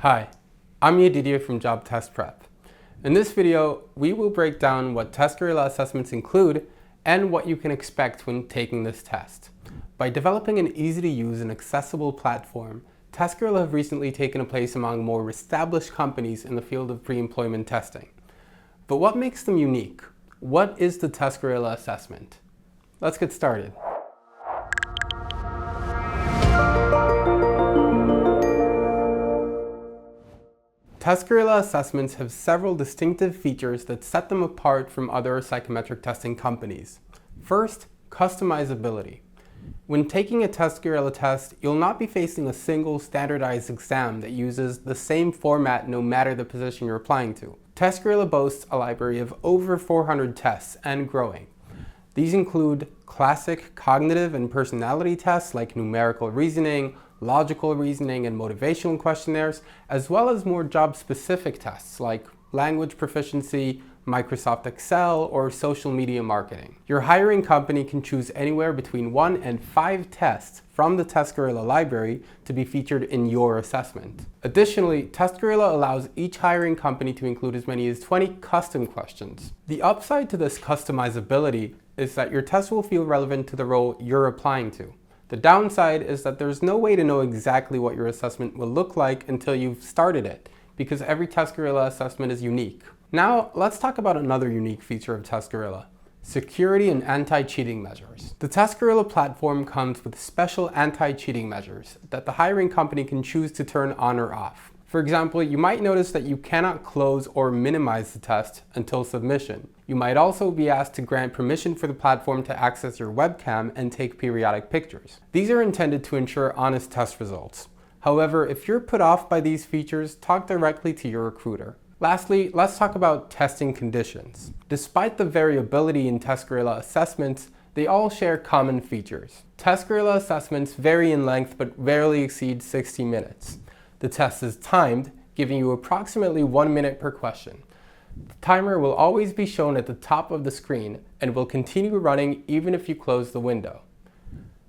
Hi, I'm Didier from Job Test Prep. In this video, we will break down what Testgorilla assessments include and what you can expect when taking this test. By developing an easy-to-use and accessible platform, Testgorilla have recently taken a place among more established companies in the field of pre-employment testing. But what makes them unique? What is the Testgorilla assessment? Let's get started. Testgorilla assessments have several distinctive features that set them apart from other psychometric testing companies. First, customizability. When taking a Testgorilla test, you'll not be facing a single standardized exam that uses the same format no matter the position you're applying to. Testgorilla boasts a library of over 400 tests and growing. These include classic cognitive and personality tests like numerical reasoning, logical reasoning, and motivational questionnaires, as well as more job-specific tests like language proficiency, Microsoft Excel, or social media marketing. Your hiring company can choose anywhere between 1 and 5 tests from the Testgorilla library to be featured in your assessment. Additionally, Testgorilla allows each hiring company to include as many as 20 custom questions. The upside to this customizability is that your test will feel relevant to the role you're applying to. The downside is that there's no way to know exactly what your assessment will look like until you've started it, because every Testgorilla assessment is unique. Now, let's talk about another unique feature of Testgorilla: security and anti-cheating measures. The Testgorilla platform comes with special anti-cheating measures that the hiring company can choose to turn on or off. For example, you might notice that you cannot close or minimize the test until submission. You might also be asked to grant permission for the platform to access your webcam and take periodic pictures. These are intended to ensure honest test results. However, if you're put off by these features, talk directly to your recruiter. Lastly, let's talk about testing conditions. Despite the variability in Testgorilla assessments, they all share common features. Testgorilla assessments vary in length but rarely exceed 60 minutes. The test is timed, giving you approximately 1 minute per question. The timer will always be shown at the top of the screen and will continue running even if you close the window.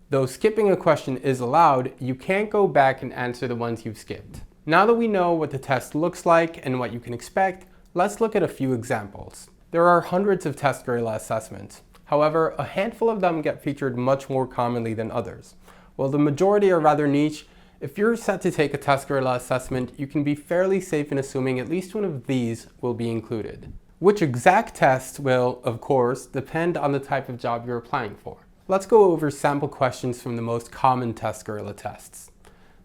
Though skipping a question is allowed, you can't go back and answer the ones you've skipped. Now that we know what the test looks like and what you can expect, let's look at a few examples. There are hundreds of Testgorilla assessments. However, a handful of them get featured much more commonly than others. While the majority are rather niche, if you're set to take a Testgorilla assessment, you can be fairly safe in assuming at least one of these will be included. Which exact test will, of course, depend on the type of job you're applying for. Let's go over sample questions from the most common Testgorilla tests.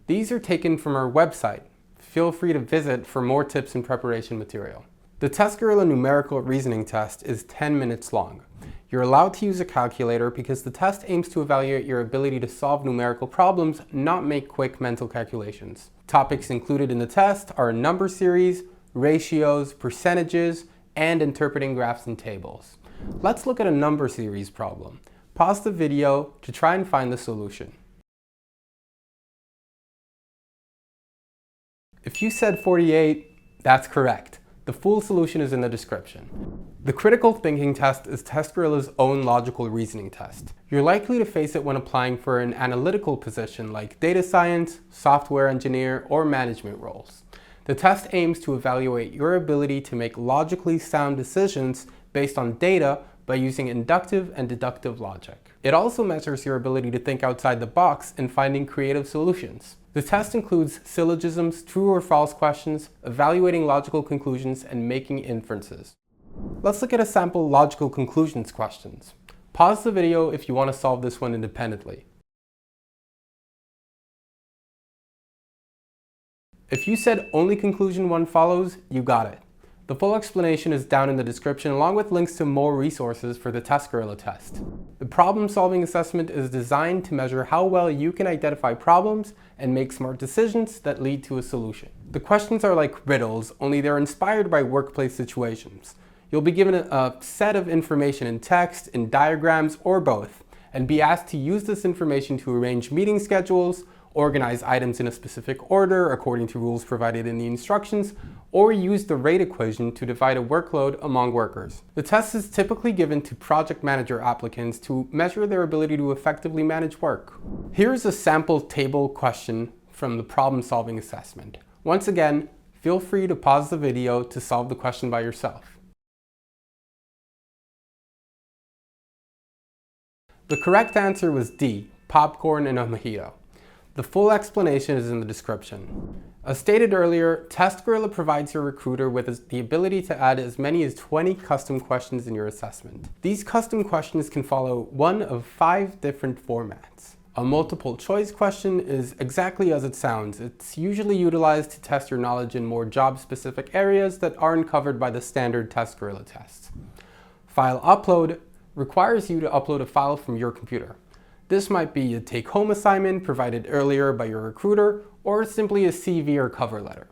These are taken from our website. Feel free to visit for more tips and preparation material. The Testgorilla Numerical Reasoning Test is 10 minutes long. You're allowed to use a calculator because the test aims to evaluate your ability to solve numerical problems, not make quick mental calculations. Topics included in the test are number series, ratios, percentages, and interpreting graphs and tables. Let's look at a number series problem. Pause the video to try and find the solution. If you said 48, that's correct. The full solution is in the description. The critical thinking test is Testgorilla's own logical reasoning test. You're likely to face it when applying for an analytical position like data science, software engineer, or management roles. The test aims to evaluate your ability to make logically sound decisions based on data by using inductive and deductive logic. It also measures your ability to think outside the box in finding creative solutions. The test includes syllogisms, true or false questions, evaluating logical conclusions, and making inferences. Let's look at a sample logical conclusions questions. Pause the video if you want to solve this one independently. If you said only conclusion 1 follows, you got it. The full explanation is down in the description along with links to more resources for the Testgorilla test. The problem-solving assessment is designed to measure how well you can identify problems and make smart decisions that lead to a solution. The questions are like riddles, only they're inspired by workplace situations. You'll be given a set of information in text, in diagrams, or both, and be asked to use this information to arrange meeting schedules, organize items in a specific order according to rules provided in the instructions, or use the rate equation to divide a workload among workers. The test is typically given to project manager applicants to measure their ability to effectively manage work. Here's a sample table question from the problem-solving assessment. Once again, feel free to pause the video to solve the question by yourself. The correct answer was D, popcorn and a mojito. The full explanation is in the description. As stated earlier, Testgorilla provides your recruiter with the ability to add as many as 20 custom questions in your assessment. These custom questions can follow one of 5 different formats. A multiple choice question is exactly as it sounds. It's usually utilized to test your knowledge in more job-specific areas that aren't covered by the standard Testgorilla tests. File upload requires you to upload a file from your computer. This might be a take-home assignment provided earlier by your recruiter, or simply a CV or cover letter.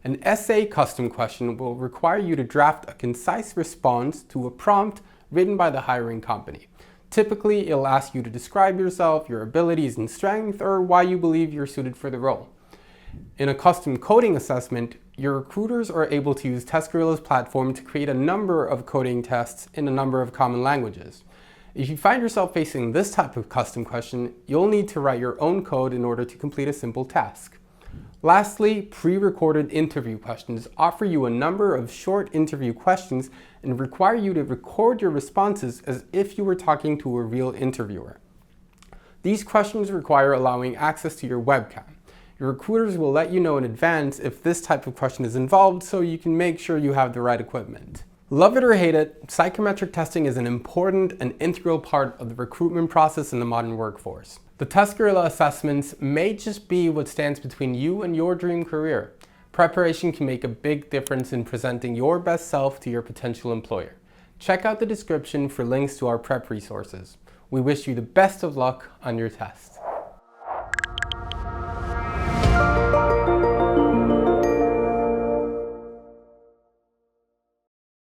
An essay custom question will require you to draft a concise response to a prompt written by the hiring company. Typically, it'll ask you to describe yourself, your abilities and strengths, or why you believe you're suited for the role. In a custom coding assessment, your recruiters are able to use Testgorilla's platform to create a number of coding tests in a number of common languages. If you find yourself facing this type of custom question, you'll need to write your own code in order to complete a simple task. Lastly, pre-recorded interview questions offer you a number of short interview questions and require you to record your responses as if you were talking to a real interviewer. These questions require allowing access to your webcam. Your recruiters will let you know in advance if this type of question is involved, so you can make sure you have the right equipment. Love it or hate it, psychometric testing is an important and integral part of the recruitment process in the modern workforce. The Testgorilla assessments may just be what stands between you and your dream career. Preparation can make a big difference in presenting your best self to your potential employer. Check out the description for links to our prep resources. We wish you the best of luck on your test.